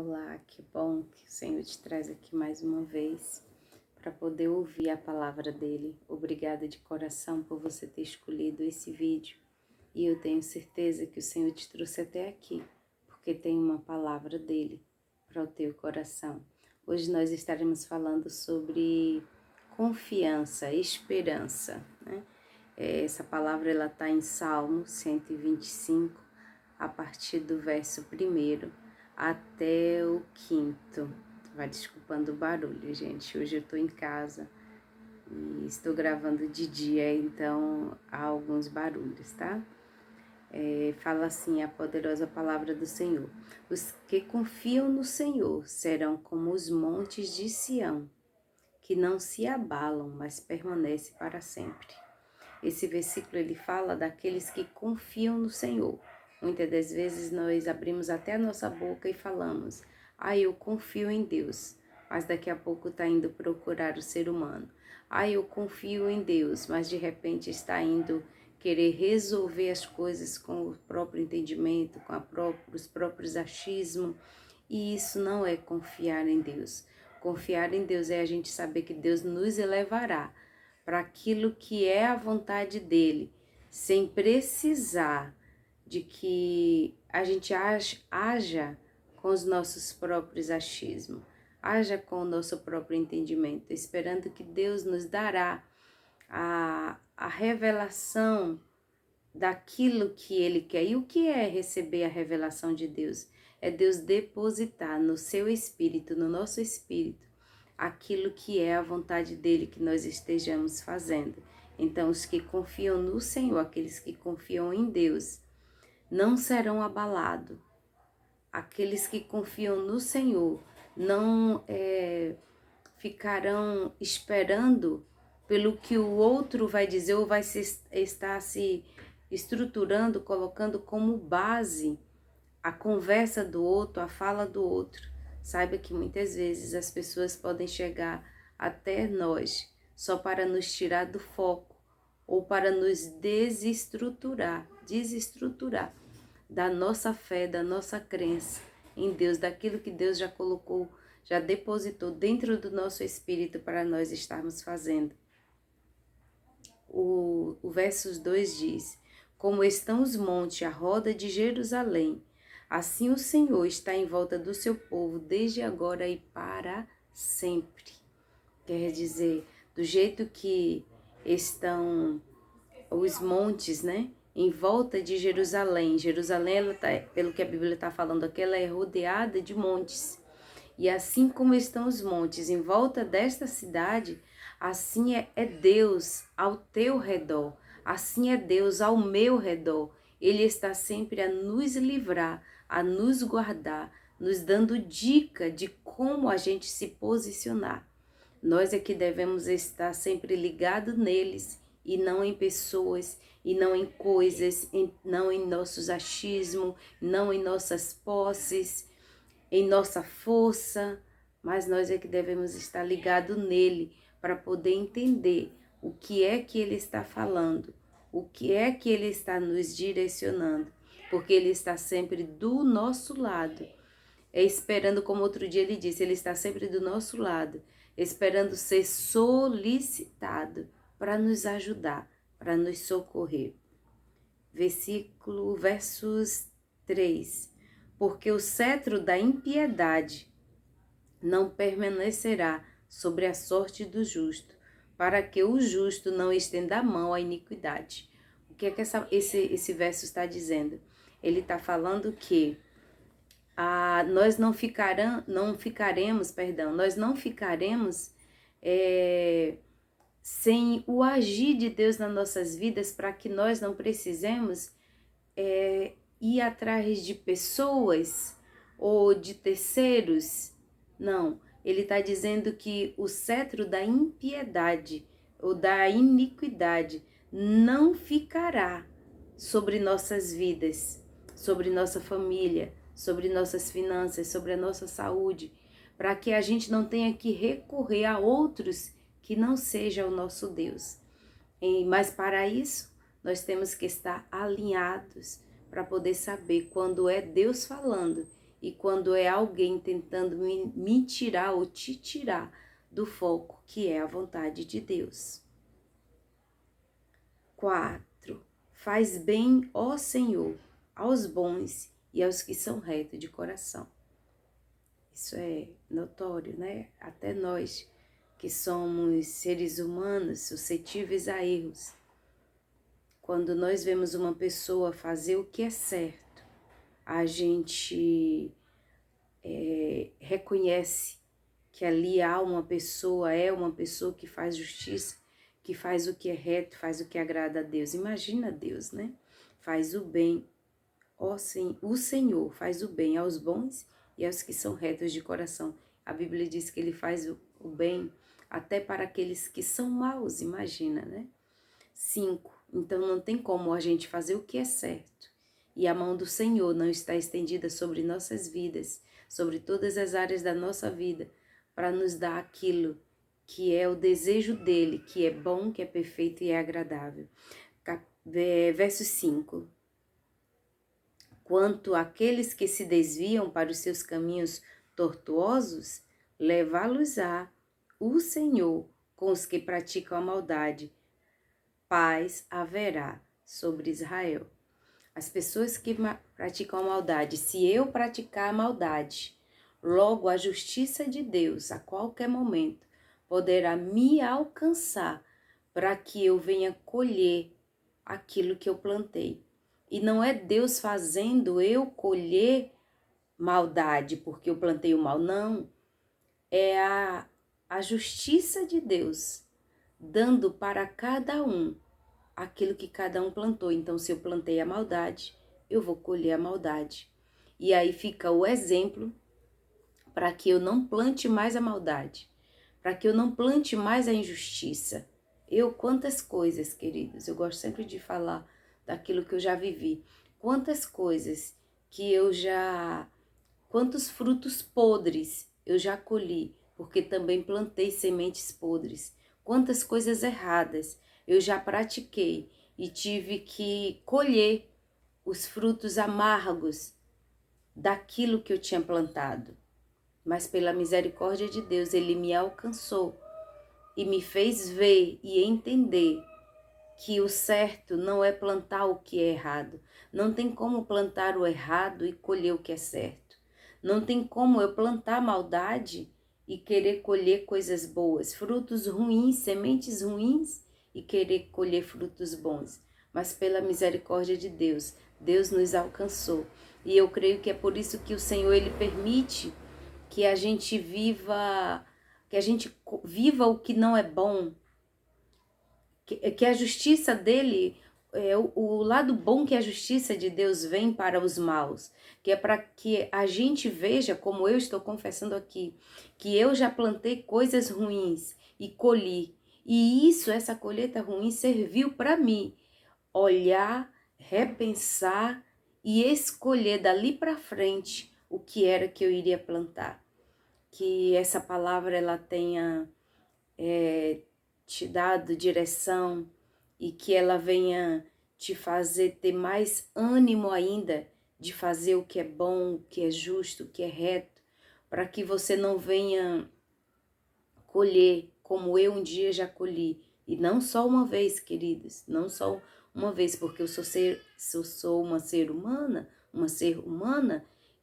Olá, que bom que o Senhor te traz aqui mais uma vez para poder ouvir a palavra dele. Obrigada de coração por você ter escolhido esse vídeo e eu tenho certeza que o Senhor te trouxe até aqui porque tem uma palavra dele para o teu coração. Hoje nós estaremos falando sobre confiança, esperança, né? Essa palavra ela está em Salmo 125, a partir do verso 1º até o 5º. Vai desculpando o barulho, gente. Hoje eu estou em casa e estou gravando de dia, então há alguns barulhos, tá? Fala assim a poderosa palavra do Senhor. Os que confiam no Senhor serão como os montes de Sião, que não se abalam, mas permanecem para sempre. Esse versículo ele fala daqueles que confiam no Senhor. Muitas das vezes nós abrimos até a nossa boca e falamos: eu confio em Deus, mas daqui a pouco está indo procurar o ser humano. Eu confio em Deus, mas de repente está indo querer resolver as coisas com o próprio entendimento, com os próprios achismos. E isso não é confiar em Deus. Confiar em Deus é a gente saber que Deus nos elevará para aquilo que é a vontade dele, sem precisar de que a gente haja com os nossos próprios achismos, haja com o nosso próprio entendimento, esperando que Deus nos dará a revelação daquilo que ele quer. E o que é receber a revelação de Deus? É Deus depositar no seu espírito, no nosso espírito, aquilo que é a vontade dele que nós estejamos fazendo. Então, os que confiam no Senhor, aqueles que confiam em Deus, não serão abalados. Aqueles que confiam no Senhor não ficarão esperando pelo que o outro vai dizer ou vai estar se estruturando, colocando como base a conversa do outro, a fala do outro. Saiba que muitas vezes as pessoas podem chegar até nós só para nos tirar do foco ou para nos desestruturar da nossa fé, da nossa crença em Deus, daquilo que Deus já colocou, já depositou dentro do nosso espírito para nós estarmos fazendo. O versos 2 diz: como estão os montes à roda de Jerusalém, assim o Senhor está em volta do seu povo, desde agora e para sempre. Quer dizer, do jeito que estão os montes, né? Em volta de Jerusalém. Jerusalém, pelo que a Bíblia está falando aqui, ela é rodeada de montes. E assim como estão os montes em volta desta cidade, assim é Deus ao teu redor. Assim é Deus ao meu redor. Ele está sempre a nos livrar, a nos guardar, nos dando dica de como a gente se posicionar. Nós é que devemos estar sempre ligados neles e não em pessoas, e não em coisas, não em nossos achismos, não em nossas posses, em nossa força, mas nós é que devemos estar ligados nele para poder entender o que é que ele está falando, o que é que ele está nos direcionando, porque ele está sempre do nosso lado, esperando, como outro dia ele disse, ele está sempre do nosso lado, esperando ser solicitado para nos ajudar, para nos socorrer. Versos 3. Porque o cetro da impiedade não permanecerá sobre a sorte do justo, para que o justo não estenda a mão à iniquidade. O que é que esse verso está dizendo? Ele está falando que nós não ficaremos sem o agir de Deus nas nossas vidas, para que nós não precisemos ir atrás de pessoas ou de terceiros. Não, ele está dizendo que o cetro da impiedade ou da iniquidade não ficará sobre nossas vidas, sobre nossa família, sobre nossas finanças, sobre a nossa saúde, para que a gente não tenha que recorrer a outros que não seja o nosso Deus. Mas para isso, nós temos que estar alinhados para poder saber quando é Deus falando e quando é alguém tentando me tirar ou te tirar do foco que é a vontade de Deus. 4. Faz bem, ó Senhor, aos bons e aos que são retos de coração. Isso é notório, né? Até nós que somos seres humanos suscetíveis a erros. Quando nós vemos uma pessoa fazer o que é certo, a gente reconhece que ali há uma pessoa, é uma pessoa que faz justiça, que faz o que é reto, faz o que agrada a Deus. Imagina Deus, né? Faz o bem, ó sim, o Senhor faz o bem aos bons e aos que são retos de coração. A Bíblia diz que Ele faz o bem até para aqueles que são maus, imagina, né? 5. Então não tem como a gente fazer o que é certo e a mão do Senhor não está estendida sobre nossas vidas, sobre todas as áreas da nossa vida, para nos dar aquilo que é o desejo dele, que é bom, que é perfeito e é agradável. Verso 5. Quanto àqueles que se desviam para os seus caminhos tortuosos, levá-los-á o Senhor com os que praticam a maldade. Paz haverá sobre Israel. As pessoas que praticam a maldade, se eu praticar a maldade, logo a justiça de Deus, a qualquer momento, poderá me alcançar para que eu venha colher aquilo que eu plantei. E não é Deus fazendo eu colher maldade porque eu plantei o mal, não. É a justiça de Deus dando para cada um aquilo que cada um plantou. Então, se eu plantei a maldade, eu vou colher a maldade. E aí fica o exemplo para que eu não plante mais a maldade, para que eu não plante mais a injustiça. Quantas coisas, queridos, eu gosto sempre de falar daquilo que eu já vivi. Quantas coisas que quantos frutos podres eu já colhi, porque também plantei sementes podres. Quantas coisas erradas eu já pratiquei e tive que colher os frutos amargos daquilo que eu tinha plantado. Mas pela misericórdia de Deus, Ele me alcançou e me fez ver e entender que o certo não é plantar o que é errado. Não tem como plantar o errado e colher o que é certo. Não tem como eu plantar maldade e querer colher coisas boas, frutos ruins, sementes ruins e querer colher frutos bons. Mas pela misericórdia de Deus, Deus nos alcançou. E eu creio que é por isso que o Senhor, Ele permite que a gente viva o que não é bom, que a justiça dele, o lado bom que a justiça de Deus vem para os maus, que é para que a gente veja, como eu estou confessando aqui, que eu já plantei coisas ruins e colhi, e essa colheita ruim serviu para mim olhar, repensar e escolher dali para frente o que era que eu iria plantar. Que essa palavra ela tenha te dado direção e que ela venha te fazer ter mais ânimo ainda de fazer o que é bom, o que é justo, o que é reto, para que você não venha colher como eu um dia já colhi. E não só uma vez, queridos, não só uma vez, porque eu sou uma ser humana,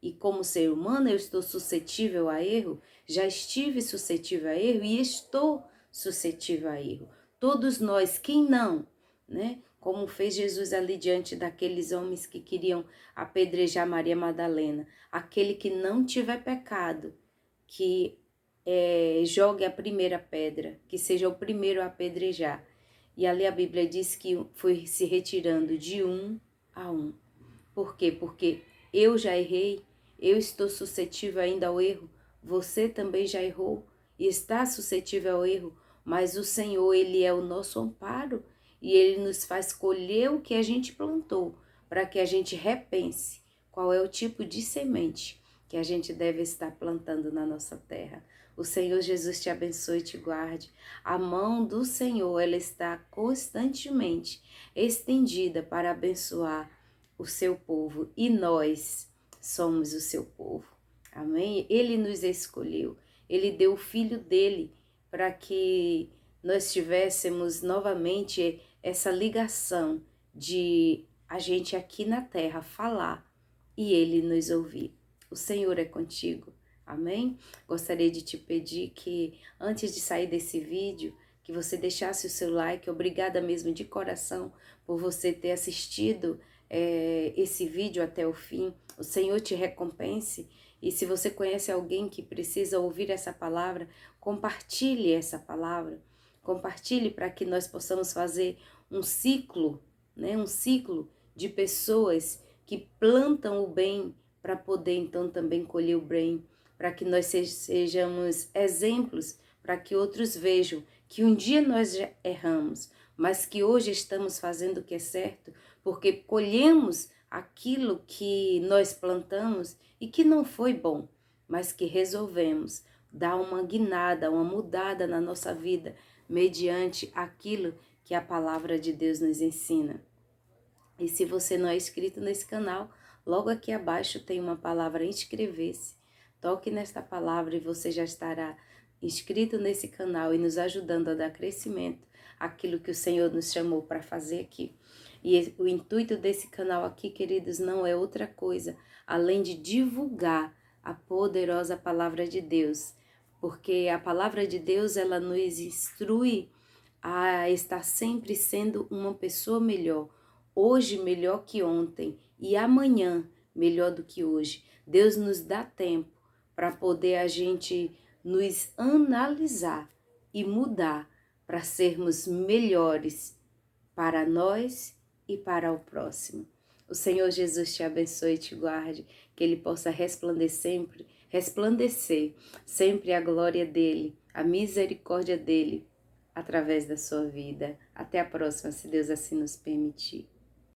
e como ser humana eu estou suscetível a erro, já estive suscetível a erro e estou suscetível a erro. Todos nós, quem não, né? Como fez Jesus ali diante daqueles homens que queriam apedrejar Maria Madalena. Aquele que não tiver pecado, que jogue a primeira pedra, que seja o primeiro a apedrejar. E ali a Bíblia diz que foi se retirando de um a um. Por quê? Porque eu já errei, eu estou suscetível ainda ao erro, você também já errou e está suscetível ao erro, mas o Senhor, Ele é o nosso amparo e Ele nos faz colher o que a gente plantou, para que a gente repense qual é o tipo de semente que a gente deve estar plantando na nossa terra. O Senhor Jesus te abençoe e te guarde. A mão do Senhor, ela está constantemente estendida para abençoar o seu povo e nós somos o seu povo. Amém? Ele nos escolheu. Ele deu o Filho dele para que nós tivéssemos novamente essa ligação de a gente aqui na terra falar e ele nos ouvir. O Senhor é contigo. Amém? Gostaria de te pedir que antes de sair desse vídeo, que você deixasse o seu like. Obrigada mesmo de coração por você ter assistido esse vídeo até o fim. O Senhor te recompense. E se você conhece alguém que precisa ouvir essa palavra, compartilhe essa palavra. Compartilhe para que nós possamos fazer um ciclo, né? Um ciclo de pessoas que plantam o bem para poder então também colher o bem, para que nós sejamos exemplos, para que outros vejam que um dia nós já erramos, mas que hoje estamos fazendo o que é certo, porque colhemos aquilo que nós plantamos e que não foi bom, mas que resolvemos dar uma guinada, uma mudada na nossa vida, mediante aquilo que a palavra de Deus nos ensina. E se você não é inscrito nesse canal, logo aqui abaixo tem uma palavra inscrever-se. Toque nesta palavra e você já estará inscrito nesse canal e nos ajudando a dar crescimento àquilo que o Senhor nos chamou para fazer aqui. E o intuito desse canal aqui, queridos, não é outra coisa, além de divulgar a poderosa palavra de Deus. Porque a palavra de Deus, ela nos instrui a estar sempre sendo uma pessoa melhor. Hoje melhor que ontem e amanhã melhor do que hoje. Deus nos dá tempo para poder a gente nos analisar e mudar para sermos melhores para nós e para o próximo. O Senhor Jesus te abençoe e te guarde, que Ele possa resplandecer sempre a glória dEle, a misericórdia dEle, através da sua vida. Até a próxima, se Deus assim nos permitir.